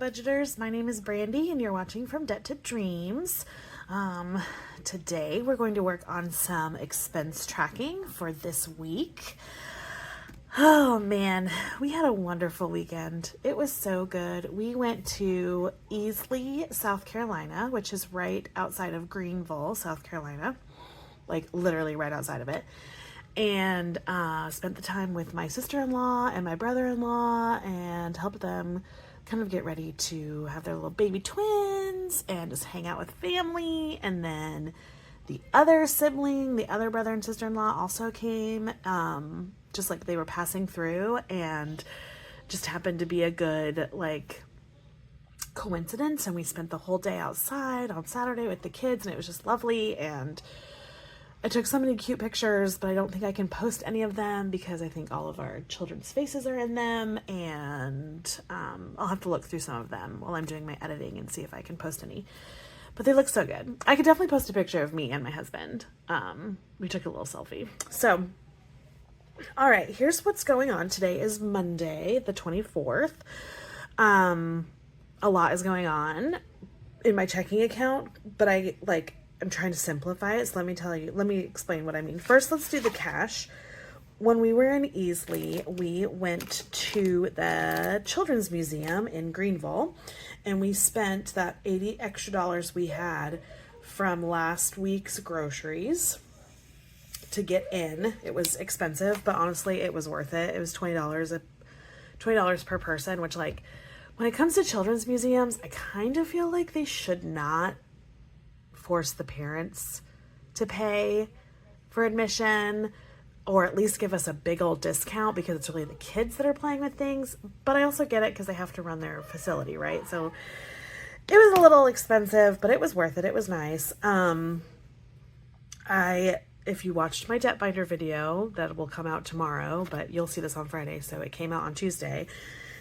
budgeters? My name is Brandy and you're watching From Debt to Dreams. Today we're going to work on some expense tracking for this week. Oh man, we had a wonderful weekend. It was so good. We went to Easley, South Carolina, which is right outside of Greenville, South Carolina, like literally right outside of it. And spent the time with my sister-in-law and my brother-in-law and helped them kind of get ready to have their little baby twins and just hang out with family. And then the other sibling, the other brother and sister-in-law also came, just like they were passing through, and just happened to be a good like coincidence. And we spent the whole day outside on Saturday with the kids, and it was just lovely. And I took so many cute pictures, but I don't think I can post any of them because I think all of our children's faces are in them, and I'll have to look through some of them while I'm doing my editing and see if I can post any. But they look so good. I could definitely post a picture of me and my husband. We took a little selfie. So, all right, here's what's going on. Today is Monday, the 24th. A lot is going on in my checking account, but I'm trying to simplify it, so let me explain what I mean. First, let's do the cash. When we were in Easley, we went to the Children's Museum in Greenville, and we spent that $80 extra we had from last week's groceries to get in. It was expensive, but honestly, it was worth it. It was $20 per person, which, like, when it comes to children's museums, I kind of feel like they should not force the parents to pay for admission, or at least give us a big old discount because it's really the kids that are playing with things. But I also get it because they have to run their facility, right? So it was a little expensive, but it was worth it. It was nice. If you watched my debt binder video, that will come out tomorrow, but you'll see this on Friday, so it came out on Tuesday.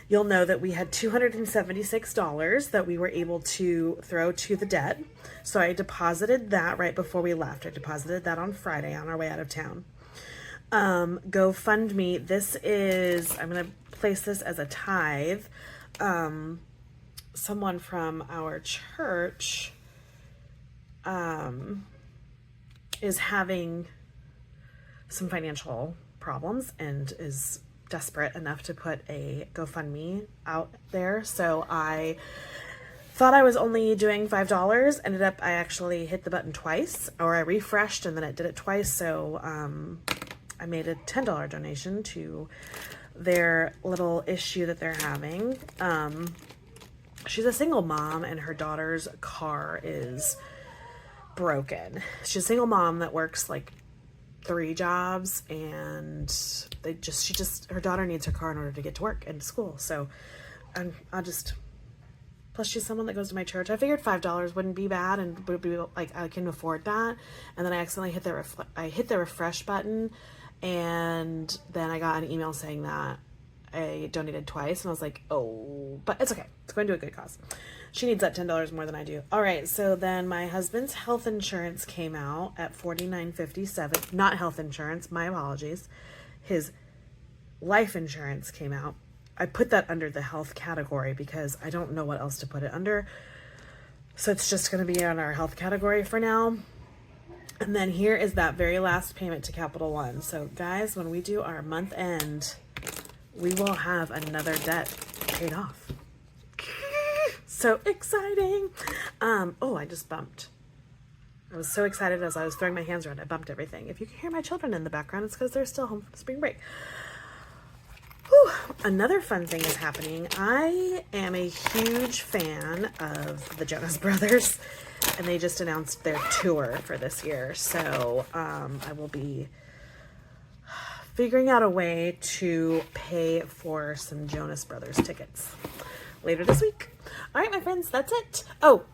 You'll know that we had $276 that we were able to throw to the debt. So I deposited that right before we left. I deposited that on Friday on our way out of town. GoFundMe, I'm going to place this as a tithe. Someone from our church is having some financial problems and is desperate enough to put a GoFundMe out there. So I thought I was only doing $5. Ended up, I actually hit the button twice, or I refreshed and then it did it twice. So I made a $10 donation to their little issue that they're having. She's a single mom and her daughter's car is broken. She's a single mom that works like 3 jobs, and her daughter needs her car in order to get to work and to school. So plus she's someone that goes to my church. I figured $5 wouldn't be bad and would be like, I can afford that. And then I accidentally hit the refresh button, and then I got an email saying that I donated twice, and I was like, oh, but it's okay. It's going to a good cause. She needs that $10 more than I do. All right, so then my husband's health insurance came out at $49.57. Not health insurance, my apologies. His life insurance came out. I put that under the health category because I don't know what else to put it under. So it's just going to be on our health category for now. And then here is that very last payment to Capital One. So guys, when we do our month end, we will have another debt paid off. So exciting. I just bumped. I was so excited as I was throwing my hands around. I bumped everything. If you can hear my children in the background, it's because they're still home from spring break. Whew. Another fun thing is happening. I am a huge fan of the Jonas Brothers, and they just announced their tour for this year. So I will be figuring out a way to pay for some Jonas Brothers tickets later this week. All right, my friends, that's it. Oh,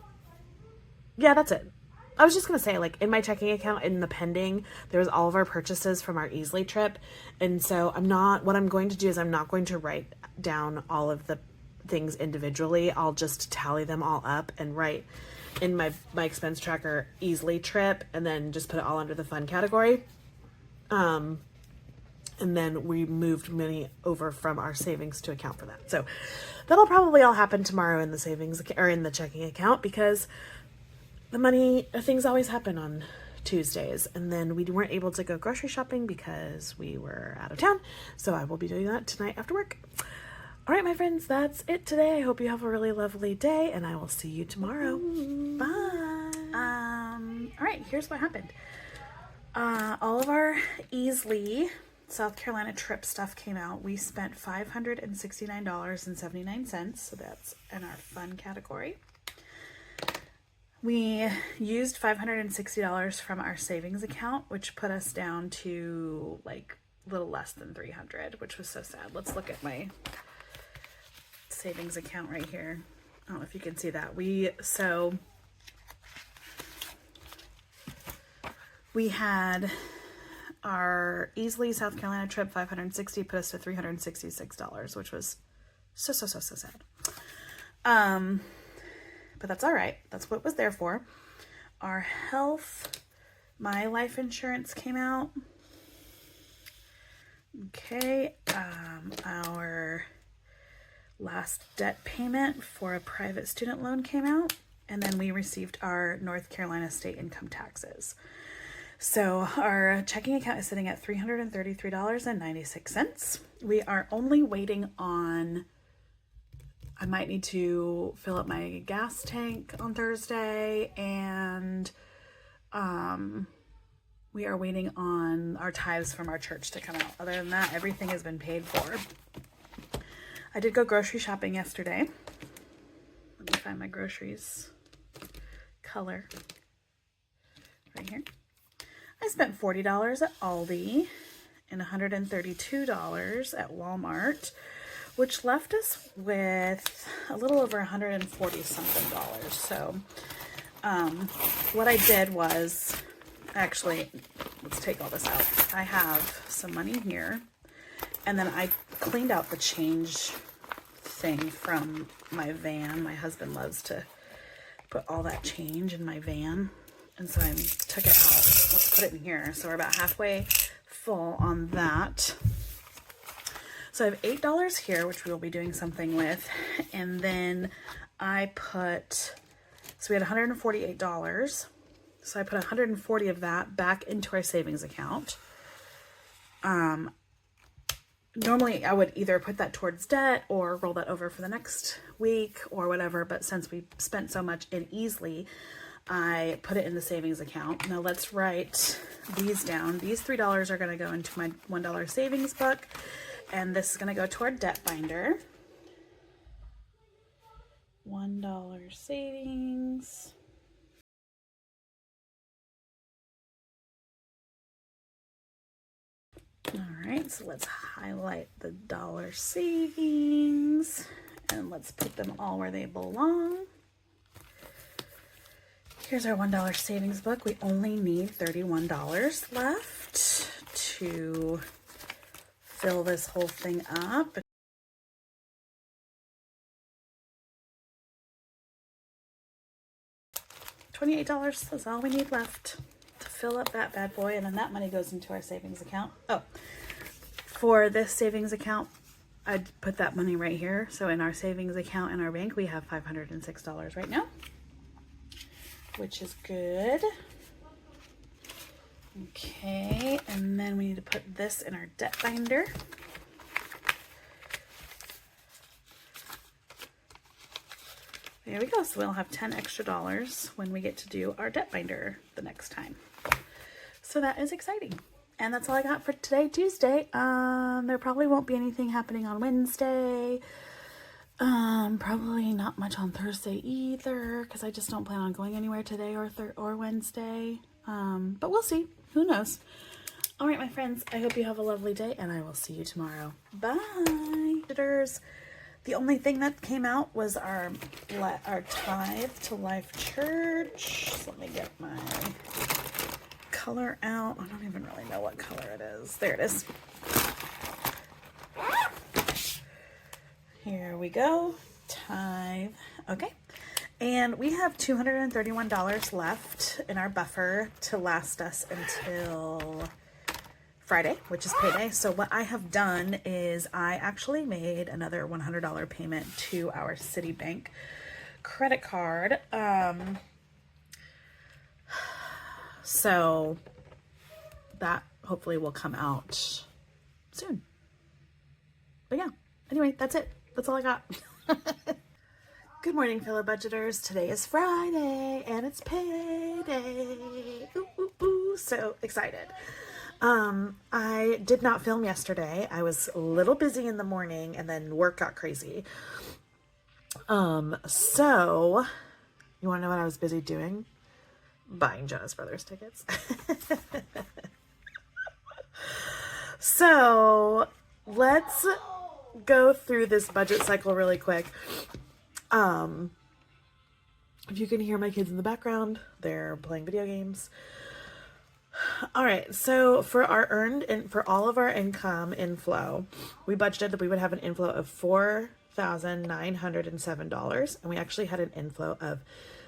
yeah, that's it. I was just going to say, like, in my checking account, in the pending, there was all of our purchases from our Easley trip. And so what I'm going to do is I'm not going to write down all of the things individually. I'll just tally them all up and write in my expense tracker Easley trip, and then just put it all under the fun category. And then we moved money over from our savings to account for that. So that'll probably all happen tomorrow in the savings or in the checking account, because things always happen on Tuesdays. And then we weren't able to go grocery shopping because we were out of town. So I will be doing that tonight after work. All right, my friends, that's it today. I hope you have a really lovely day, and I will see you tomorrow. Bye. All right, here's what happened. All of our Easley South Carolina trip stuff came out. We spent $569.79, so that's in our fun category. We used $560 from our savings account, which put us down to like a little less than $300, which was so sad. Let's look at my savings account right here. I don't know if you can see that. We had our Easley South Carolina trip, $560, put us to $366, which was so sad. But that's all right. That's what it was there for. Our health, my life insurance came out. Okay. Our last debt payment for a private student loan came out. And then we received our North Carolina state income taxes. So our checking account is sitting at $333.96. We are only waiting on, I might need to fill up my gas tank on Thursday, and we are waiting on our tithes from our church to come out. Other than that, everything has been paid for. I did go grocery shopping yesterday. Let me find my groceries color right here. I spent $40 at Aldi and $132 at Walmart, which left us with a little over $140 something dollars. So what I did was, actually, let's take all this out. I have some money here, and then I cleaned out the change thing from my van. My husband loves to put all that change in my van, and so I took it out. Let's put it in here. So we're about halfway full on that. So I have $8 here, which we will be doing something with. And then I put, so we had $148. So I put 140 of that back into our savings account. Normally I would either put that towards debt or roll that over for the next week or whatever. But since we spent so much in Easley, I put it in the savings account. Now let's write these down. These $3 are going to go into my $1 savings book, and this is going to go to our debt binder. $1 savings. All right, so let's highlight the dollar savings and let's put them all where they belong. Here's our $1 savings book. We only need $31 left to fill this whole thing up. $28 is all we need left to fill up that bad boy, and then that money goes into our savings account. Oh, for this savings account, I'd put that money right here. So in our savings account in our bank, we have $506 right now, which is good. Okay, and then we need to put this in our debt binder. There we go. So we'll have $10 extra when we get to do our debt binder the next time. So that is exciting. And that's all I got for today, Tuesday. There probably won't be anything happening on Wednesday. Probably not much on Thursday either, because I just don't plan on going anywhere today or Wednesday. But we'll see. Who knows? All right, my friends, I hope you have a lovely day, and I will see you tomorrow. Bye. The only thing that came out was our tithe to Life Church. So let me get my color out. I don't even really know what color it is. There it is. Here we go. Tithe. Okay. And we have $231 left in our buffer to last us until Friday, which is payday. So what I have done is I actually made another $100 payment to our Citibank credit card. So that hopefully will come out soon. But yeah, anyway, that's it. That's all I got. Good morning, fellow budgeters. Today is Friday and it's payday. Ooh, ooh, ooh. So excited. I did not film yesterday. I was a little busy in the morning and then work got crazy. So you want to know what I was busy doing? Buying Jonas Brothers tickets. So let's go through this budget cycle really quick. If you can hear my kids in the background, they're playing video games. All right, so for our for all of our income inflow, we budgeted that we would have an inflow of $4,907, and we actually had an inflow of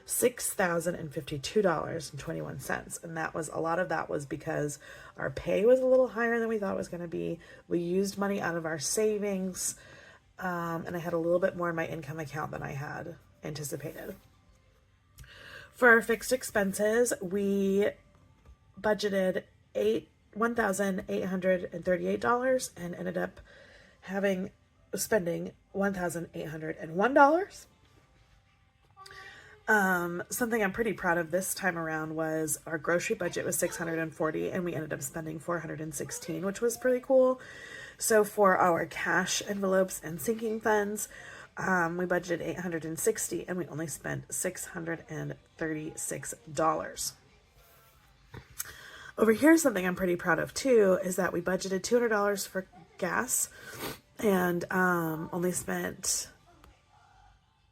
$6,052.21. And that was, a lot of that was because our pay was a little higher than we thought it was going to be. We used money out of our savings, and I had a little bit more in my income account than I had anticipated. For our fixed expenses, we budgeted $1,838 and ended up spending $1,801. Something I'm pretty proud of this time around was our grocery budget was $640 and we ended up spending $416, which was pretty cool. So for our cash envelopes and sinking funds, we budgeted $860 and we only spent $636. Over here, something I'm pretty proud of too is that we budgeted $200 for gas and only spent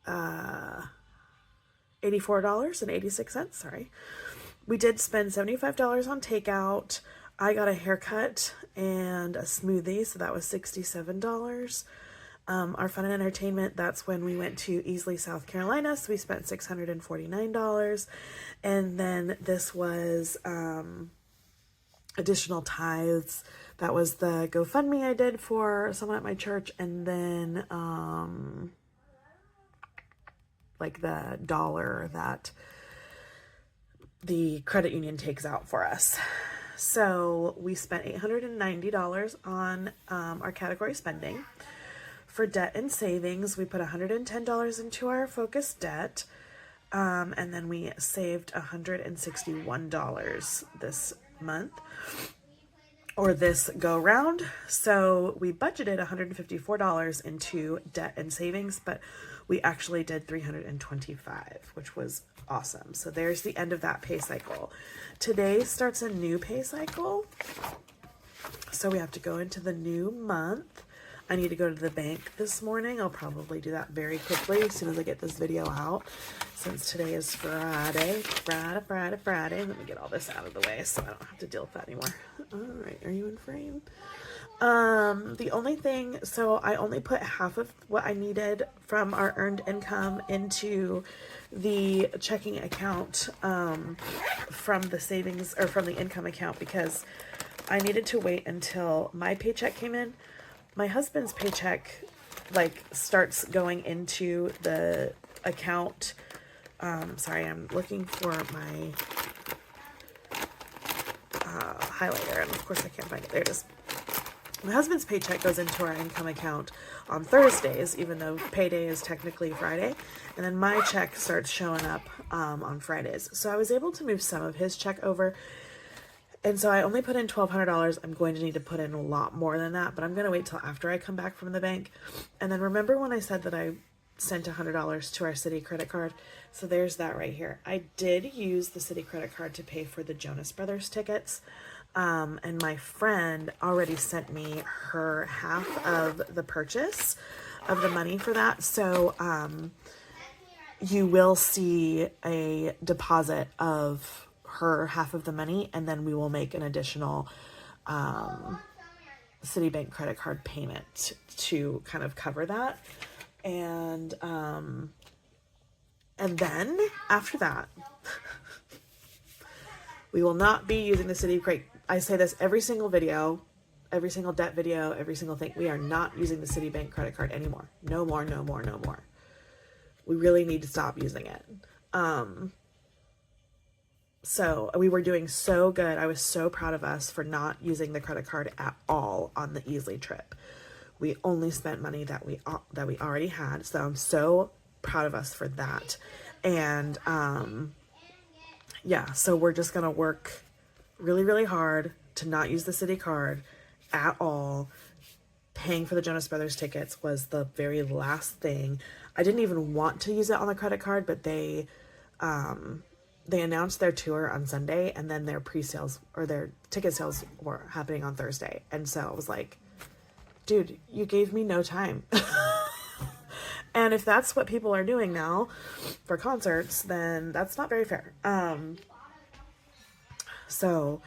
$84.86. Sorry. We did spend $75 on takeout. I got a haircut and a smoothie, so that was $67. Our fun and entertainment, that's when we went to Easley, South Carolina, so we spent $649. And then this was additional tithes. That was the GoFundMe I did for someone at my church, and then like the dollar that the credit union takes out for us. So we spent $890 on our category spending. For debt and savings, we put $110 into our focus debt, and then we saved $161 this month, or this go round. So we budgeted $154 into debt and savings, but we actually did $325, which was awesome. So there's the end of that pay cycle. Today starts a new pay cycle. So we have to go into the new month. I need to go to the bank this morning. I'll probably do that very quickly as soon as I get this video out, since today is Friday. Friday. Let me get all this out of the way so I don't have to deal with that anymore. All right, are you in frame? The only thing, so I only put half of what I needed from our earned income into the checking account from the savings, or from the income account, because I needed to wait until my paycheck came in. My husband's paycheck starts going into the account. Sorry, I'm looking for my highlighter, and of course I can't find it. There it is. My husband's paycheck goes into our income account on Thursdays, even though payday is technically Friday. And then my check starts showing up on Fridays. So I was able to move some of his check over. And so I only put in $1,200. I'm going to need to put in a lot more than that, but I'm going to wait till after I come back from the bank. And then remember when I said that I sent $100 to our Citi credit card? So there's that right here. I did use the Citi credit card to pay for the Jonas Brothers tickets. And my friend already sent me her half of the purchase of the money for that. So you will see a deposit of her half of the money, and then we will make an additional Citibank credit card payment to kind of cover that. And then after that, we will not be using the I say this every single video, every single debt video, every single thing. We are not using the Citibank credit card anymore. No more, no more, no more. We really need to stop using it. So we were doing so good. I was so proud of us for not using the credit card at all on the Easley trip. We only spent money that we already had. So I'm so proud of us for that. And yeah, so we're just gonna work really, really hard to not use the Citi card at all. Paying for the Jonas Brothers tickets was the very last thing. I didn't even want to use it on the credit card, but they announced their tour on Sunday, and then their pre-sales or their ticket sales were happening on Thursday. And so I was like, dude, you gave me no time. And if that's what people are doing now for concerts, then that's not very fair. So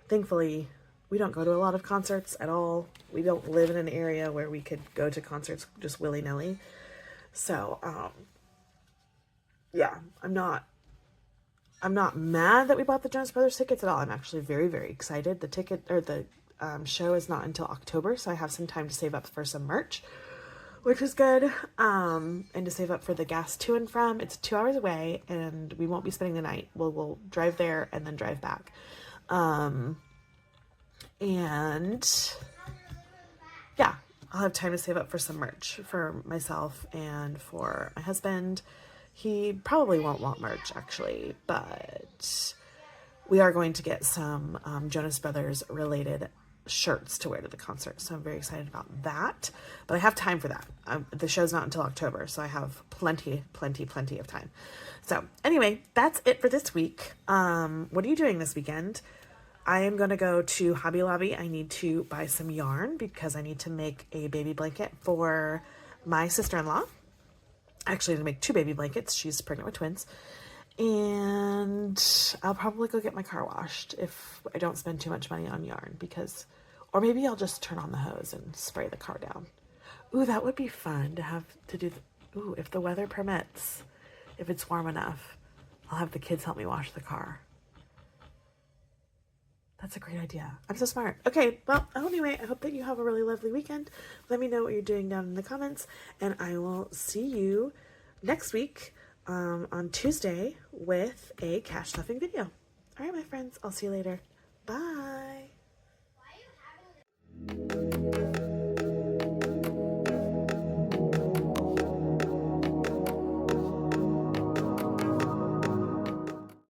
thankfully, we don't go to a lot of concerts at all. We don't live in an area where we could go to concerts just willy-nilly. So, yeah, I'm not mad that we bought the Jonas Brothers tickets at all. I'm actually very, very excited. The ticket or the show is not until October, so I have some time to save up for some merch, which is good. And to save up for the gas to and from. It's 2 hours away, and we won't be spending the night. We'll drive there and then drive back. And yeah, I'll have time to save up for some merch for myself and for my husband. He probably won't want merch, actually, but we are going to get some Jonas Brothers related shirts to wear to the concert. So I'm very excited about that, but I have time for that. The show's not until October, so I have plenty of time. So anyway, that's it for this week. What are you doing this weekend? I am going to go to Hobby Lobby. I need to buy some yarn because I need to make a baby blanket for my sister-in-law. Actually, I'm going to make 2 baby blankets. She's pregnant with twins. And I'll probably go get my car washed if I don't spend too much money on yarn, because, or maybe I'll just turn on the hose and spray the car down. Ooh, that would be fun to have to do. Ooh, if the weather permits, if it's warm enough, I'll have the kids help me wash the car. That's a great idea. I'm so smart. Okay, well, anyway, I hope that you have a really lovely weekend. Let me know what you're doing down in the comments, and I will see you next week on Tuesday with a cash stuffing video. All right, my friends, I'll see you later. Bye.